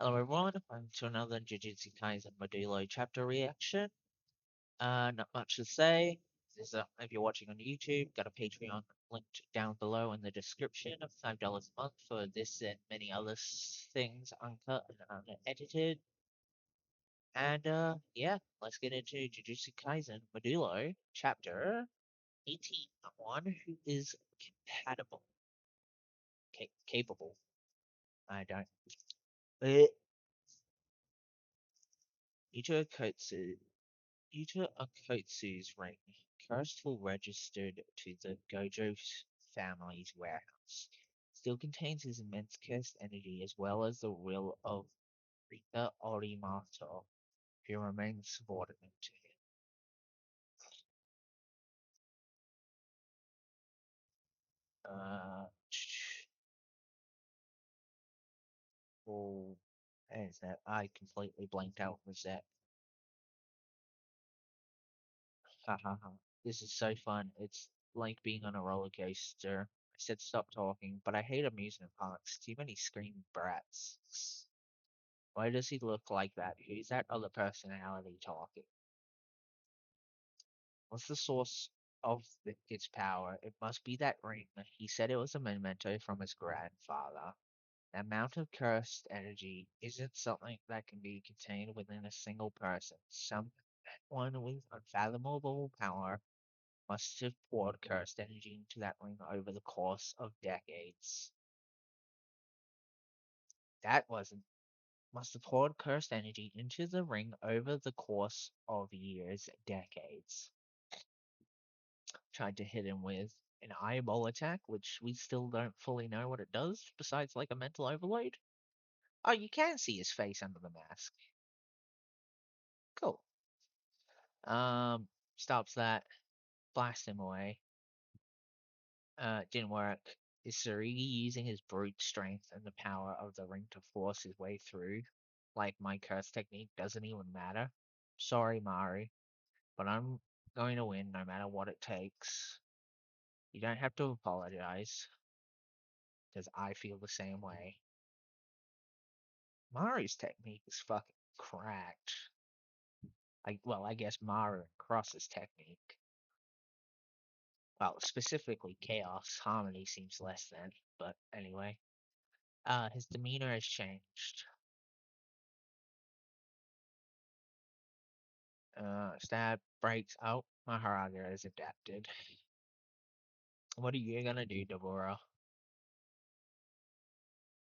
Hello everyone, welcome to another Jujutsu Kaisen Modulo chapter reaction. Not much to say. If you're watching on YouTube, got a Patreon linked down below in the description of $5 a month for this and many other things uncut and unedited. And yeah, let's get into Jujutsu Kaisen Modulo chapter 18. One who is compatible, capable. I don't. Eh. Ito Kotsu Yuta Okotsu's ring, cursed registered to the Gojo family's warehouse, still contains his immense cursed energy as well as the will of Rika Orimato, who remains subordinate to him. Oh, is that? I completely blanked out for that. Ha ha ha. This is so fun. It's like being on a roller coaster. I said stop talking, but I hate amusement parks. Too many screaming brats. Why does he look like that? Who's that other personality talking? What's the source of its power? It must be that ring. He said it was a memento from his grandfather. The amount of cursed energy isn't something that can be contained within a single person. Someone with unfathomable power must have poured cursed energy into that ring over the course of decades. That wasn't must have poured cursed energy into the ring over the course of years, decades. Tried to hit him with an eyeball attack, which we still don't fully know what it does, besides like a mental overload. Oh, you can see his face under the mask. Cool. Stops that, blasts him away. Didn't work. Is Sarigi using his brute strength and the power of the ring to force his way through? Like my curse technique doesn't even matter? Sorry, Mari, but I'm going to win no matter what it takes. You don't have to apologize, because I feel the same way. Mari's technique is fucking cracked. I guess Mara and Cross's technique. Well, specifically Chaos. Harmony seems less than, but anyway. His demeanor has changed. Stab, breaks. Oh, Maharaja has adapted. What are you gonna do, Deborah?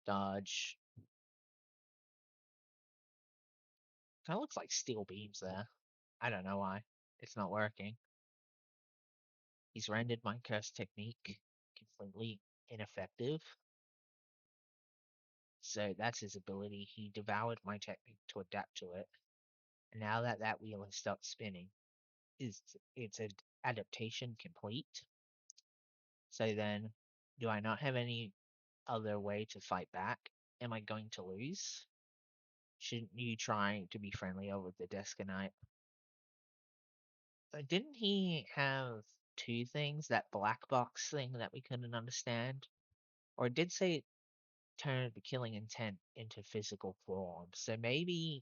Dodge. Kinda looks like steel beams there. I don't know why. It's not working. He's rendered my curse technique completely ineffective. So that's his ability. He devoured my technique to adapt to it. And now that that wheel has stopped spinning, is its adaptation complete? So then, do I not have any other way to fight back? Am I going to lose? Shouldn't you try to be friendly over the Descanite? Didn't he have two things? That black box thing that we couldn't understand? Or it did say turn the killing intent into physical form. So maybe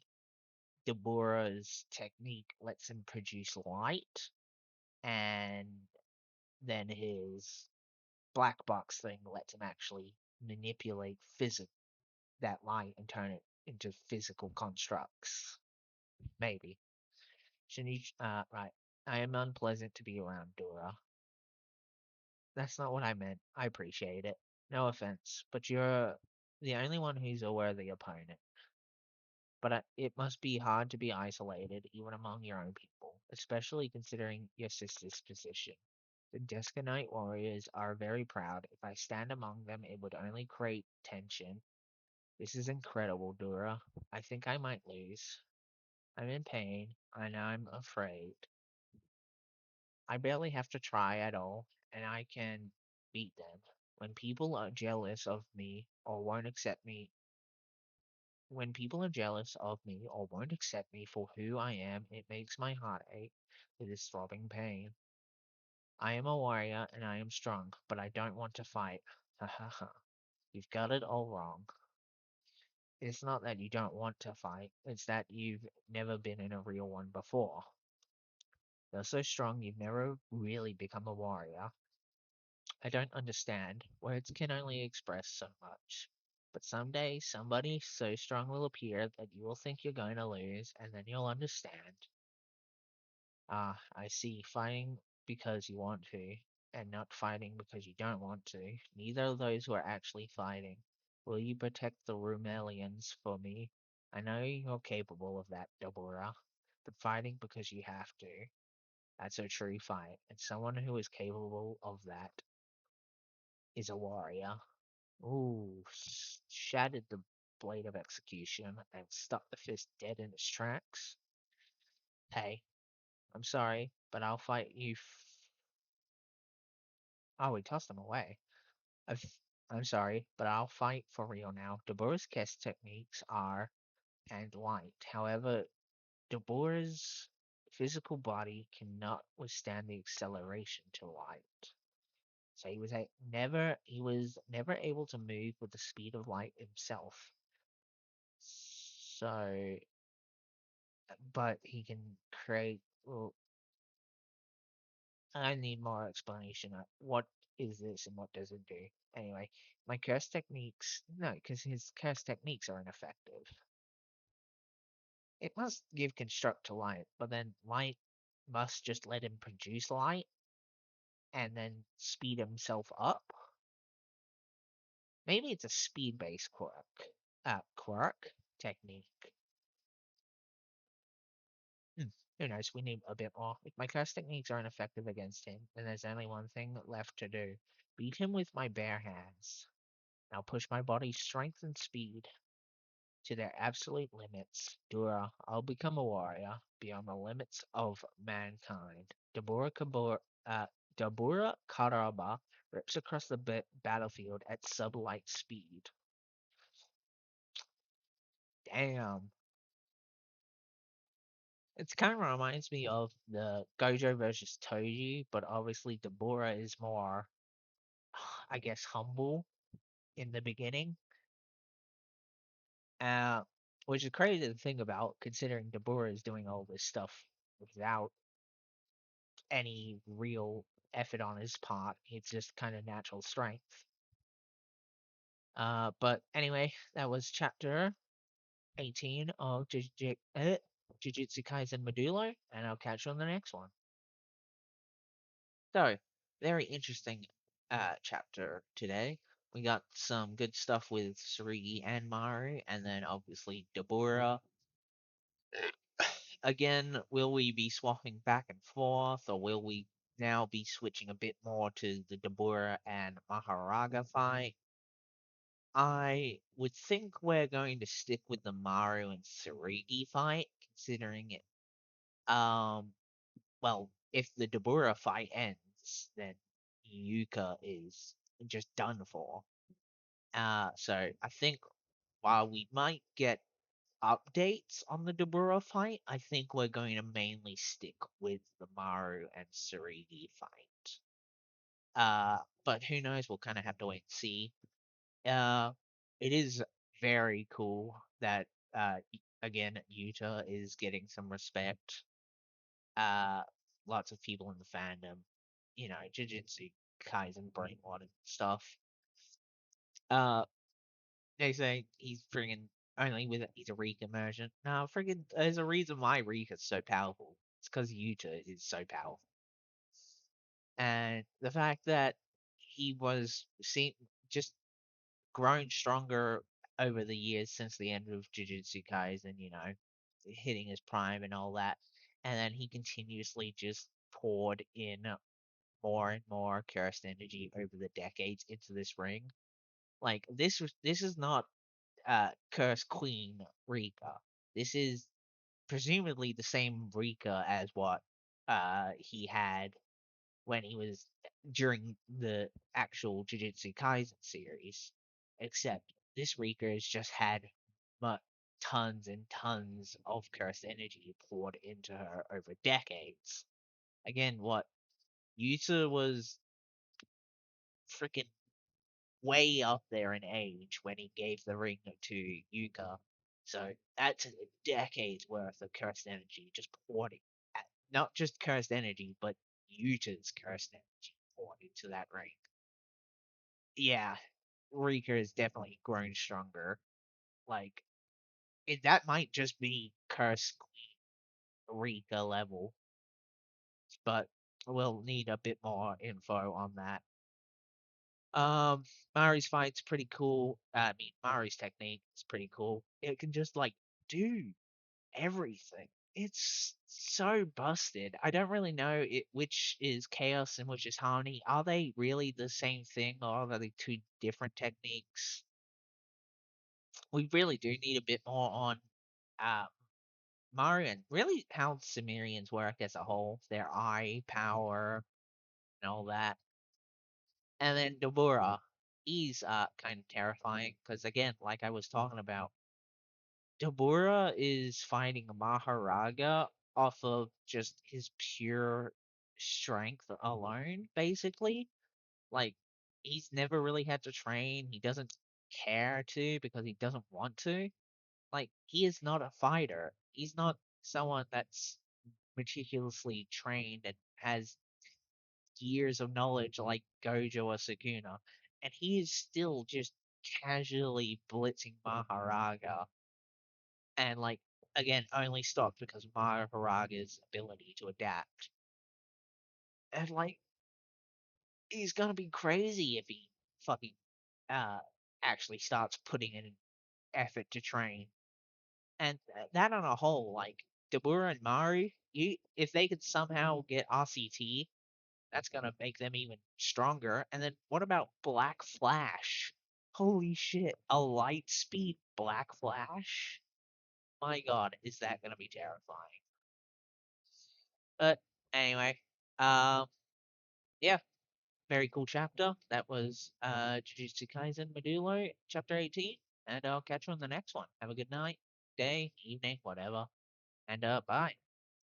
Deborah's technique lets him produce light, and then his black box thing lets him actually manipulate that light and turn it into physical constructs. Maybe. Shinichi, right. I am unpleasant to be around, Dora. That's not what I meant. I appreciate it. No offense, but you're the only one who's a worthy opponent. But it must be hard to be isolated, even among your own people, especially considering your sister's position. The Descanite warriors are very proud. If I stand among them, it would only create tension. This is incredible, Dura. I think I might lose. I'm in pain, and I'm afraid. I barely have to try at all, and I can beat them. When people are jealous of me or won't accept me, when people are jealous of me or won't accept me for who I am, it makes my heart ache with this throbbing pain. I am a warrior and I am strong, but I don't want to fight. Ha ha ha. You've got it all wrong. It's not that you don't want to fight, it's that you've never been in a real one before. You're so strong you've never really become a warrior. I don't understand. Words can only express so much. But someday somebody so strong will appear that you will think you're going to lose, and then you'll understand. Ah, I see. Fighting because you want to, and not fighting because you don't want to. Neither of those who are actually fighting. Will you protect the Rumelians for me? I know you're capable of that, Deborah, but fighting because you have to. That's a true fight, and someone who is capable of that is a warrior. Ooh, shattered the blade of execution and stuck the fist dead in its tracks. Hey, I'm sorry, but I'll fight you. Oh, we tossed him away. I've, I'm sorry, but I'll fight for real now. Deborah's cast techniques are and light. However, Deborah's physical body cannot withstand the acceleration to light. So he was never able to move with the speed of light himself. So, but he can create. Well, I need more explanation. What is this and what does it do? Anyway, my curse techniques. No, because his curse techniques are ineffective. It must give construct to light, but then light must just let him produce light and then speed himself up. Maybe it's a speed-based quirk technique. Hmm. Who knows? We need a bit more. If my curse techniques are ineffective against him, then there's only one thing left to do. Beat him with my bare hands. Now push my body's strength and speed to their absolute limits. Dura, I'll become a warrior beyond the limits of mankind. Uh, Dabura Karaba rips across the battlefield at sublight speed. Damn. It kind of reminds me of the Gojo versus Toji, but obviously Deborah is more, I guess, humble in the beginning. Uh, which is crazy to think about, considering Deborah is doing all this stuff without any real effort on his part. It's just kind of natural strength. But anyway, that was chapter 18 of Jujutsu Kaisen Modulo, and I'll catch you on the next one. So, very interesting chapter today. We got some good stuff with Tsurugi and Maru, and then obviously Deborah. Again, will we be swapping back and forth, or will we now be switching a bit more to the Deborah and Maharaga fight? I would think we're going to stick with the Maru and Tsurugi fight, considering it. Well, if the Deborah fight ends, then Yuka is just done for. So I think while we might get updates on the Deborah fight, I think we're going to mainly stick with the Maru and Tsurugi fight. But who knows? We'll kind of have to wait and see. Uh, it is very cool that again Yuta is getting some respect. Uh, Lots of people in the fandom, Jujutsu Kaisen brainwater stuff. Uh, they say he's friggin' only with he's a Rika merchant. No, friggin' there's a reason why Rika's so powerful. It's because Yuta is so powerful, and the fact that he was seen just grown stronger over the years since the end of Jujutsu Kaisen, hitting his prime and all that, and then he continuously just poured in more and more cursed energy over the decades into this ring. Like this is not Cursed Queen Rika. This is presumably the same Rika as what he had when he was during the actual Jujutsu Kaisen series, except this Rika has just had tons and tons of cursed energy poured into her over decades. Again, what Yuta was freaking way up there in age when he gave the ring to Yuka. So that's decades worth of cursed energy just poured in. Not just cursed energy, but Yuta's cursed energy poured into that ring. Yeah, Rika has definitely grown stronger. Like, that might just be Curse Queen Rika level, but we'll need a bit more info on that. Um, Mari's fight's pretty cool. I mean, Mari's technique is pretty cool. It can just like do everything. It's so busted. I don't really know which is chaos and which is harmony. Are they really the same thing, or are they two different techniques? We really do need a bit more on uh, Mario and really how Sumerians work as a whole, their eye power and all that. And then Dabura, he's kind of terrifying because again, like I was talking about, Dabura is fighting Maharaga off of just his pure strength alone, basically. Like, he's never really had to train. He doesn't care to because he doesn't want to. Like, he is not a fighter. He's not someone that's meticulously trained and has years of knowledge like Gojo or Sukuna. And he is still just casually blitzing Maharaga and like again only stopped because of Maharaga's ability to adapt. And like he's gonna be crazy if he fucking uh actually starts putting in effort to train. And that on a whole, like Dabura and Mari, if they could somehow get RCT, that's gonna make them even stronger. And then what about Black Flash? Holy shit, a light speed Black Flash? My god, is that gonna be terrifying? But anyway, um, yeah, very cool chapter. That was Jujutsu Kaisen Modulo, chapter 18, and I'll catch you on the next one. Have a good night, day, evening, whatever, and bye.